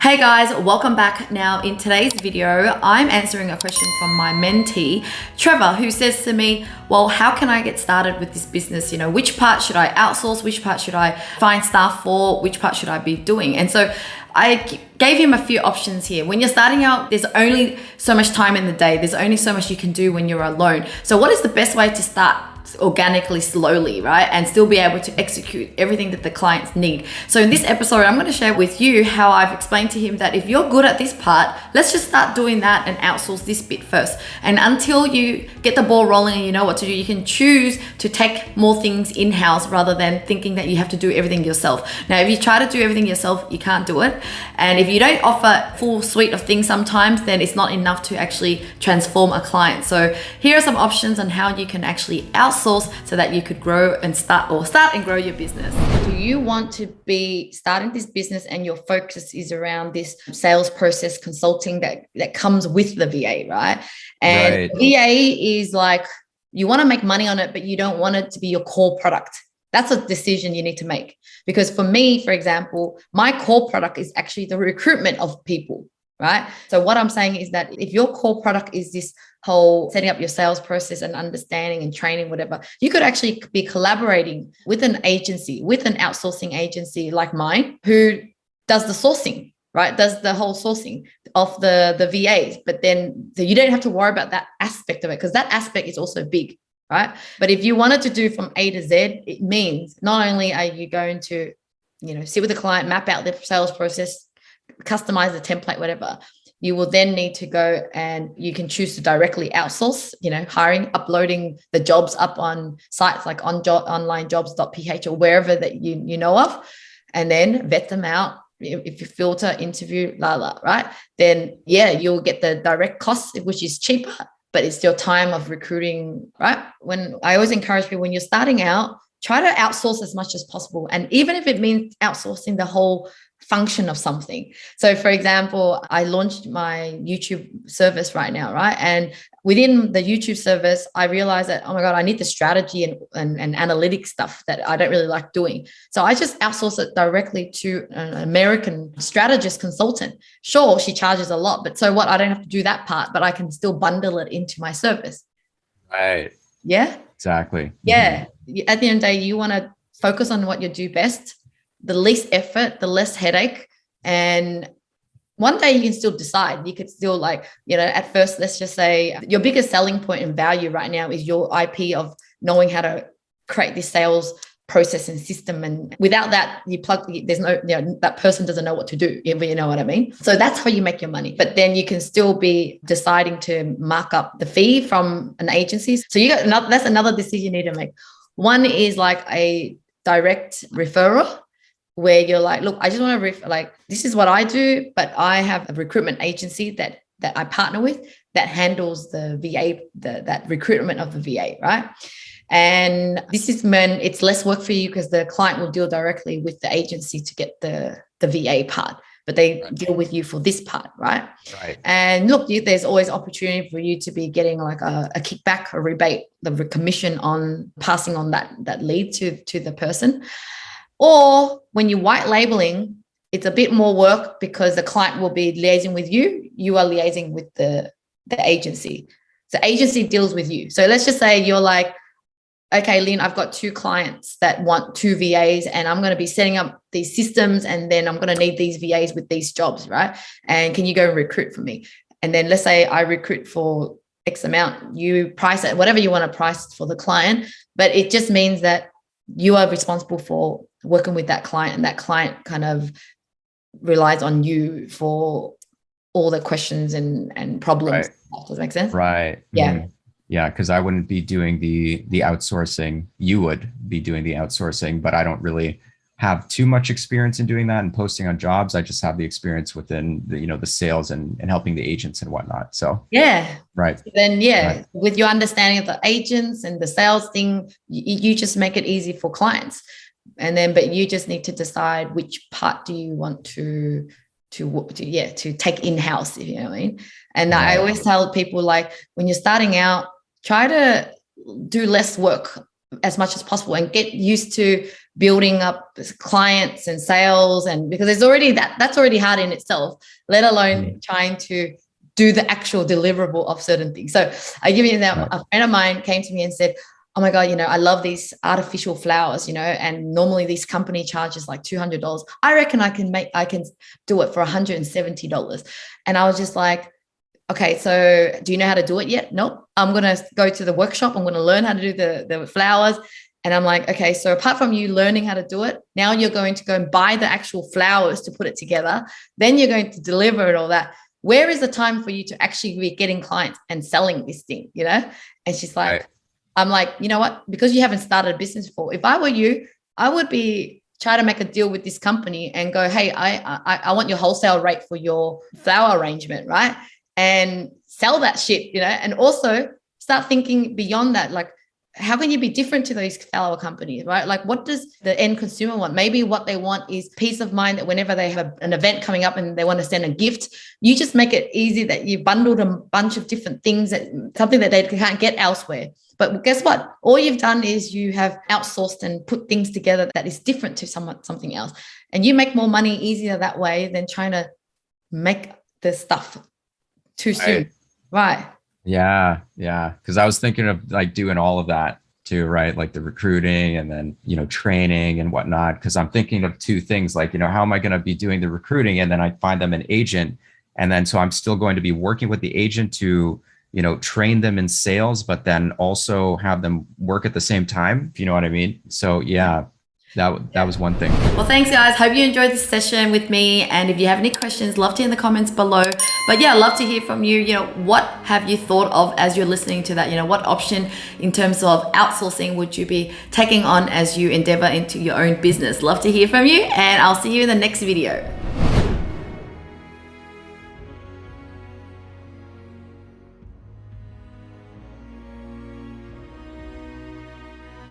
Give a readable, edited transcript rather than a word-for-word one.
Hey guys, welcome back. Now in today's video, I'm answering a question from my mentee, Trevor, who says to me, well, how can I get started with this business? You know, which part should I outsource? Which part should I find staff for? Which part should I be doing? And so I gave him a few options here. When you're starting out, there's only so much time in the day. There's only so much you can do when you're alone. So what is the best way to start organically, slowly, right? And still be able to execute everything that the clients need. So in this episode, I'm going to share with you how I've explained to him that if you're good at this part, let's just start doing that and outsource this bit first. And until you get the ball rolling and you know what to do, you can choose to take more things in-house rather than thinking that you have to do everything yourself. Now, if you try to do everything yourself, you can't do it. And if you don't offer full suite of things sometimes, then it's not enough to actually transform a client. So here are some options on how you can actually outsource so that you could grow and start and grow your business. Do you want to be starting this business and your focus is around this sales process consulting that comes with the VA, right? And VA is like, you want to make money on it, but you don't want it to be your core product. That's a decision you need to make. Because for me, for example, my core product is actually the recruitment of people, right? So what I'm saying is that if your core product is this whole setting up your sales process and understanding and training, whatever, you could actually be collaborating with an agency, with an outsourcing agency like mine, who does the sourcing, right? Does the whole sourcing of the VAs. But then you don't have to worry about that aspect of it, because that aspect is also big, right? But if you wanted to do from A to Z, it means not only are you going to, sit with the client, map out the sales process, customize the template, whatever, you will then need to go and you can choose to directly outsource, hiring, uploading the jobs up on sites like onlinejobs.ph or wherever that you know of, and then vet them out. If you filter, interview, right? Then you'll get the direct costs, which is cheaper, but it's your time of recruiting, right? When I always encourage people, when you're starting out, try to outsource as much as possible. And even if it means outsourcing the whole function of something. So for example, I launched my YouTube service right now, right? And within the YouTube service, I realized that, oh my God, I need the strategy and analytics stuff that I don't really like doing. So I just outsource it directly to an American strategist consultant. Sure, she charges a lot, but so what? I don't have to do that part, but I can still bundle it into my service. Right. Yeah. Exactly. Yeah. Mm-hmm. At the end of the day, you want to focus on what you do best, the least effort, the less headache. And one day you can still decide. You could still at first, let's just say your biggest selling point and value right now is your IP of knowing how to create this sales process and system. And without that, there's no, that person doesn't know what to do. You know what I mean? So that's how you make your money. But then you can still be deciding to mark up the fee from an agency. So that's another decision you need to make. One is like a direct referral, where you're like, look, I just want to this is what I do, but I have a recruitment agency that I partner with that handles the VA, that recruitment of the VA, right? And this is when it's less work for you because the client will deal directly with the agency to get the VA part, but they deal with you for this part, right? Right. And look, there's always opportunity for you to be getting like a kickback, a rebate, the commission on passing on that lead to the person. Or when you're white labeling, it's a bit more work because the client will be liaising with you. You are liaising with the agency. The agency deals with you. So let's just say you're like, okay, Lynn, I've got 2 clients that want 2 VAs and I'm going to be setting up these systems and then I'm going to need these VAs with these jobs, right? And can you go and recruit for me? And then let's say I recruit for X amount. You price it, whatever you want to price for the client, but it just means that you are responsible for working with that client, and that client kind of relies on you for all the questions and problems. Right. Does that make sense? Right. Yeah. Mm-hmm. Yeah. Because I wouldn't be doing the outsourcing. You would be doing the outsourcing, but I don't really have too much experience in doing that and posting on jobs. I just have the experience within the sales and helping the agents and whatnot. So right. Then right. With your understanding of the agents and the sales thing, you just make it easy for clients. And then, but you just need to decide which part do you want to take in-house, if you know what I mean. And right. I always tell people, like, when you're starting out, try to do less work as much as possible and get used to building up clients and sales, and because there's already that's already hard in itself, let alone trying to do the actual deliverable of certain things. So I give you that. A friend of mine came to me and said, oh my God, I love these artificial flowers, and normally this company charges like $200. I reckon I can do it for $170. And I was just like, okay, so do you know how to do it yet? Nope. I'm going to go to the workshop. I'm going to learn how to do the flowers. And I'm like, okay, so apart from you learning how to do it, now you're going to go and buy the actual flowers to put it together. Then you're going to deliver and all that. Where is the time for you to actually be getting clients and selling this thing, And she's like, right. I'm like, you know what? Because you haven't started a business before. If I were you, I would be trying to make a deal with this company and go, hey, I want your wholesale rate for your flower arrangement, right? And sell that shit, and also start thinking beyond that. Like, how can you be different to those flower companies, right? Like, what does the end consumer want? Maybe what they want is peace of mind that whenever they have an event coming up and they want to send a gift, you just make it easy that you bundled a bunch of different things, something that they can't get elsewhere. But guess what? All you've done is you have outsourced and put things together that is different to something else. And you make more money easier that way than trying to make the stuff too soon. Right. Yeah. Because I was thinking of like doing all of that too, right? Like the recruiting and then, training and whatnot. Because I'm thinking of two things, like, how am I going to be doing the recruiting? And then I find them an agent. And then so I'm still going to be working with the agent to, train them in sales, but then also have them work at the same time, if you know what I mean. So yeah. That was one thing. Well, thanks guys. Hope you enjoyed this session with me. And if you have any questions, love to hear in the comments below. But yeah, love to hear from you. What have you thought of as you're listening to that? What option in terms of outsourcing would you be taking on as you endeavor into your own business? Love to hear from you, and I'll see you in the next video.